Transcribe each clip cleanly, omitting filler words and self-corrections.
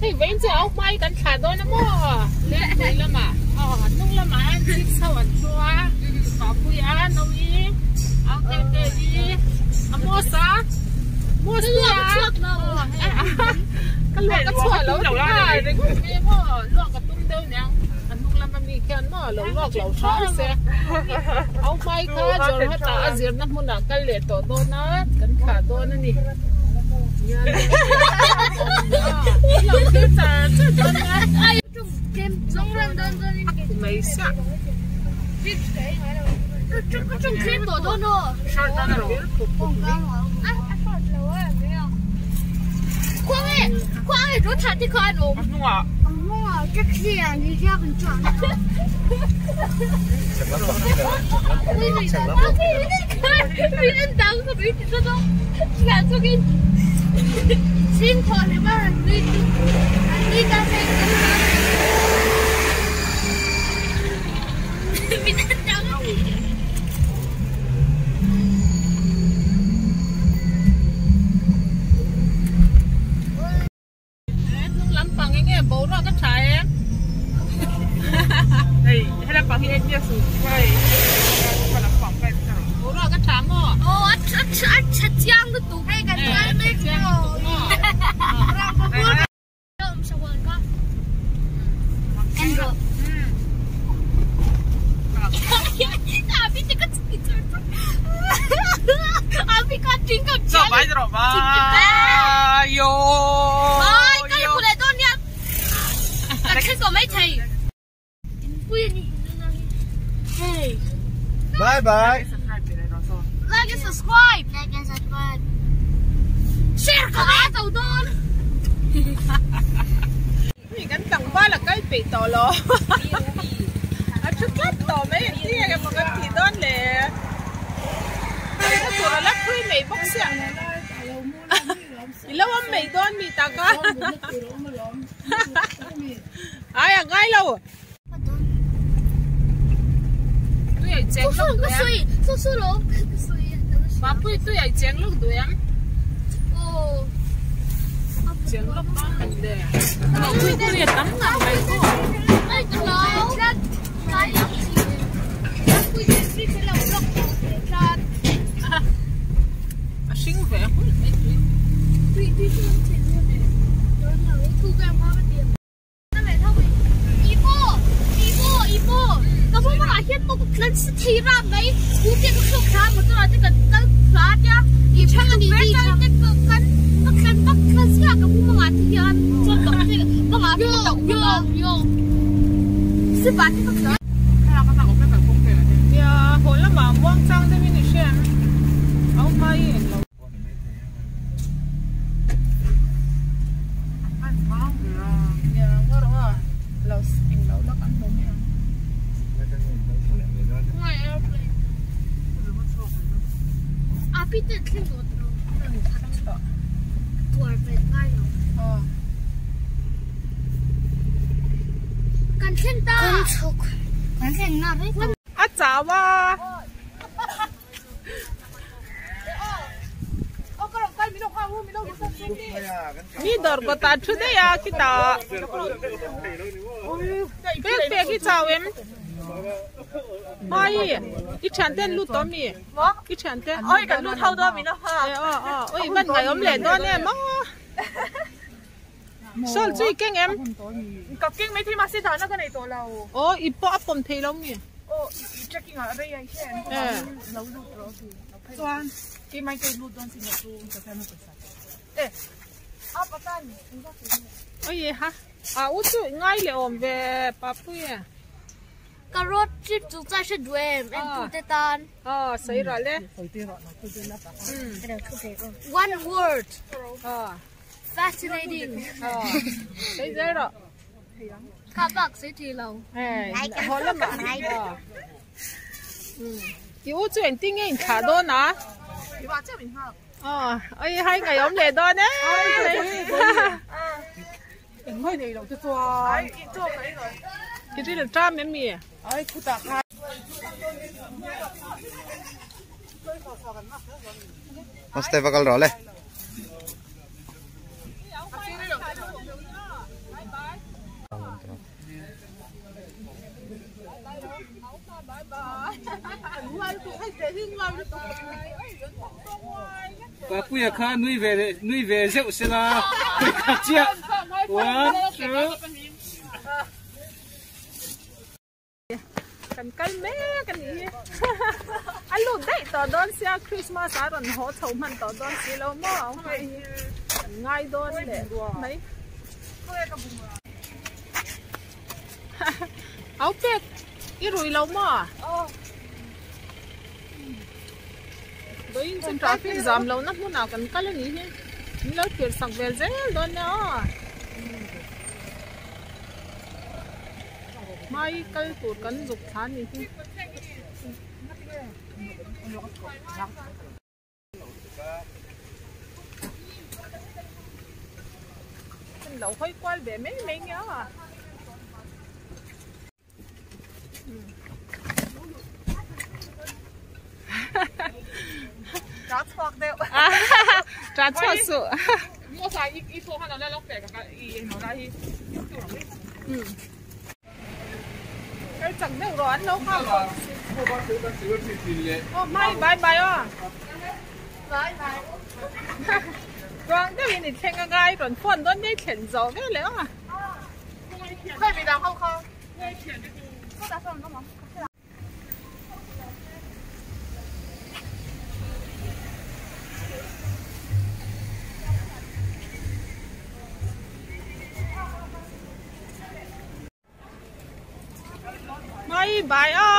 Hey, ven chứ áo may cắn khả đôi nó mò. Lên đây là mà. Nung là mà ăn thịt sao ăn chua. Có bùi ăn đâu đi. Áo tê tê đi. Mua sao? Mua sao? Cái luộc cái chua lẩu thịt này thì cũng nghe mò. Luộc cái tung đâu nè. Nung là mà mình khen mò lẩu luộc lẩu xóa xe. Áo may cả rồi hết ta diệt nó muốn là cái lệ tổ đôi nó. Cắn khả đôi nó nè. Lòng cái trà chứ đơn á. Trong lần đơn đơn đi mấy sắc. Trong kem tổ đôi nó. Sao ta rồi? Khoan ơi, rốt thật thì khoan ổn. Không ạ. Không ạ, chắc khi à, như ra mình chọn. Vì nên đắng có biết thì sao đâu. Là cho cái xin thôi thì mà đi cà phê mình ăn đắng nung lắm bằng cái nghe bố ra cái trái em này hay là bằng cái kia sụp vậy còn là khoảng vậy sao bố ra cái trái mò chặt giang cái tủ hay cái trái mấy cái em rồi abi thì abi có chính có sao vậy rồi ba yo cái của này tôi nha cái cái của mấy thầy hey bye bye like and subscribe share cái này tao don mình cắn tầng ba là cái bị tổ lò chút lát tổ mấy cái kia mà cái gì đó lệ cái tổ là lát khuy mày bóc xẹo thì lâu ông mày đón mày ta có ai à ngay lâu tôi ấy chén lúc đuổi bà tôi ấy chén lúc đuổi em chén lúc đó mình để tôi để tắm là mày có ai cái đó cái sinh vẻ có bố mà hiện một lần sẽ thi ra mấy cú kia nó không khá một cái cái phá nhá đi sang đi đi cái bắt cái gì cái bố mà thi hiện cho cái mà cái tổng vô sẽ bắt cái đó hay là cái nào cũng phải không thể ya hồi là mà quang trang thế mình xem áo may lâu sinh lâu lắm ăn bún nha ngoài airplane à biết được khi nào đó tuổi về ngay rồi cần thiên ta cần thiên nào đấy à chào ba mi đợt có ta chút đấy à kita bé bé cái chào em mai ít chán tên lút đó mi ít chán tên ôi cả lút thâu đó mình nó ôi bên ngày hôm lễ đó nè má sao chui kinh em cặp kinh mấy thì mà sẽ thằng nó cái này tổ lâu ít bỏ áp bom thấy lắm mi checking ở đây anh xem lâu lút rồi toàn cái máy cây lút đó thì nó tu cho thêm một cái bắt tay ôi ha út chui ngay lệ ôm về papuya cà rốt chip chúng ta sẽ đuổi em tu tê tan sấy rồi đấy one word fascinating sấy dễ rồi các bạn sẽ thì lâu hồi lắm mà thì út chui tiếng nghe khá đôi nè ôi hai ngày hôm lễ đó đấy hơi này đâu cho cái gì là trăm em mì ai cứ tạc Mas tay bakal role. bà bây giờ khá nuôi về rượu xe là nuôi cá chia quáกันไก่แม่กันนี่อันลูกได้ต่อดอนเสียคริสต์มาสรันหัวเท่ามันต่อดอนสิแล้วมั่วง่ายดอนเลยไหมเอาเป็ดอีรุ่ยแล้วมั่วโดยจนทราฟิกจามแล้วนักมุ่งหน้ากันกันเลยนี่แล้วเกิดสักเวลเซลดอนเนาะไม่เกิดตัวกันจุกทันนี่เป็นเราค่อยกวาดแบบไม่เงี้ยอ่ะจัดสวกเดียวจัดสวกสุดมั่วใส่อีโซ่ขนาดนั้นล็อกแต่กับอีหนูได้ที่ไอ้จังไม่ร้อนแล้วค่ะโอ้ไม่บายบายอ่ะบายบายกวางก็มีเข่งง่ายๆก่อนฝนต้นได้เข็นจอก็แล้วอ่ะค่อยไปดาวเข้าก็จะส่งก็มั้งไม่บายอ่ะ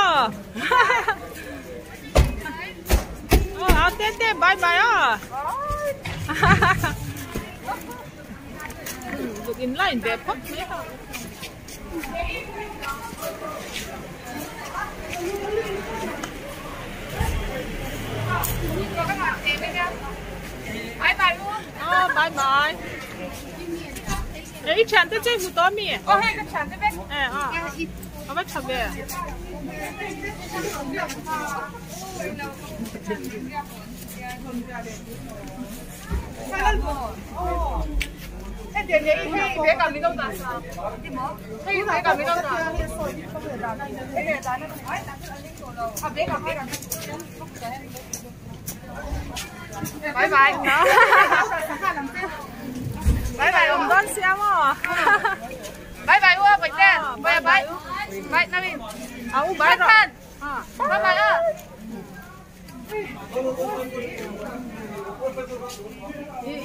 เอาเต้บายบายอ่ะลูกอินไลน์แบบพักไหมค่ะบายบายลูกบายบายเอ้ยฉันจะเจ๊บุตรมีให้กับฉันได้ไหมเอาไปทำเลยเดี๋ยวนี้ให้เด็กกับมิโนตาซาให้เด็กกับมิโนตาบายบายบายบายผมต้นเสียมั้งบายบายว่าไปเต้นบายบายบายนาวินเอาบายท่านบายบาย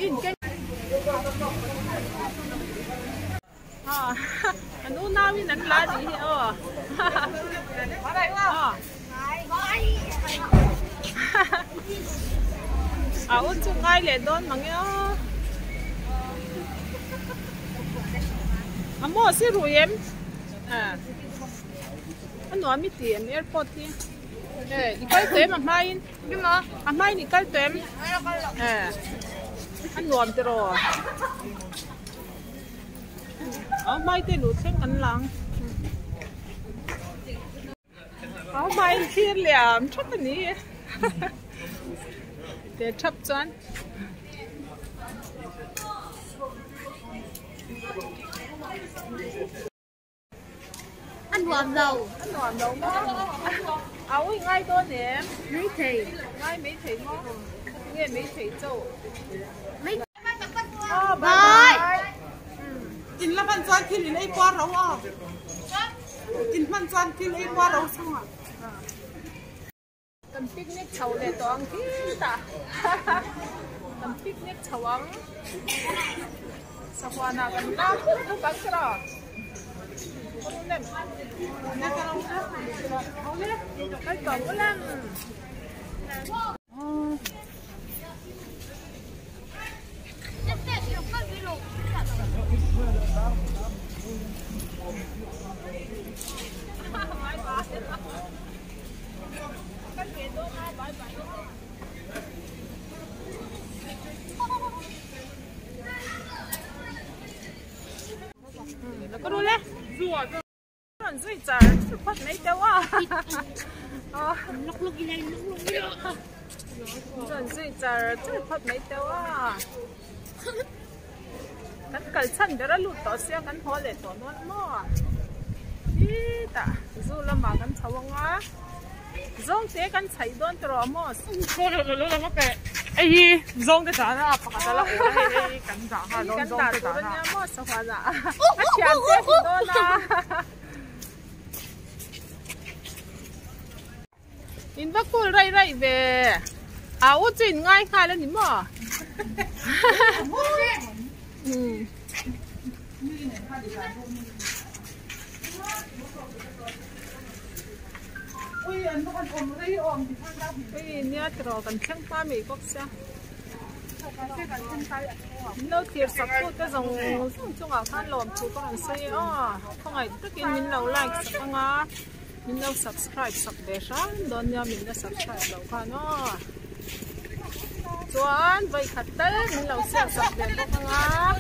อินเก่งอันนู้นนาวินนั่นลาดีบายบายว่าเอาจุงไงเลยโดนมั้งเนี่ยอาโมสิรู้ยังอันนู้นมีที่แอร์พอร์ตที่อีกเต็มไม่ยังมั้งไม่นี่ก็เต็มอันนู้นจะรอไม่ได้รู้เช่นกันหลังไม่ขี้เหลี่ยมชอบตัวนี้เดี๋ยวชอบจวนอันหวานเรามั้งเอาง่ายตัวเนี่ยไม่เท่ง่ายไม่เท่มั้งเนี่ยไม่เท่โจ้ไม่บายกินแล้วมันจวนกินไอ้ปลาเราอ่ะกินมันจวนกินไอ้ปลาเราสั่งกันปิกนิกเฉาเลยตัวอังที่ตากันปิกนิกเฉาวังสักวันน่ะกันน้ำทุกครั้งก็คนนั้นนั่นก็เอาเลยไปต่อกันแล้วแล้วก็ดูเลยมันสวยจังพัดไม่เจ้าว่าลูกๆยังไงลูกๆเยอะมันสวยจังพัดไม่เจ้าว่ากันเกิดชั้นเดี๋ยวเราหลุดต่อเสียกันพอเลยตัวนวดหม้อนี่ตาสู้ลำบากกันชาวงะ zong te kan chai don tro mo ko lo ma ke ai zong te da na pa ka la ai kan da ha zong te da na mo sa fa da a chian te do na in ba kul rai ve à ô chuyện ngay khai lên mà ui nia trò cần khen pa mì quốc gia lâu thiệt sắp phút cái dòng chung ở phan lòm chú có làm xây không phải tất nhiên mình lâu like sắp ngã mình lâu subscribe sắp để sáng đón nha mình đã subscribe lâu khá nó chuan vậy khát tới mình lâu xem sắp để có ngã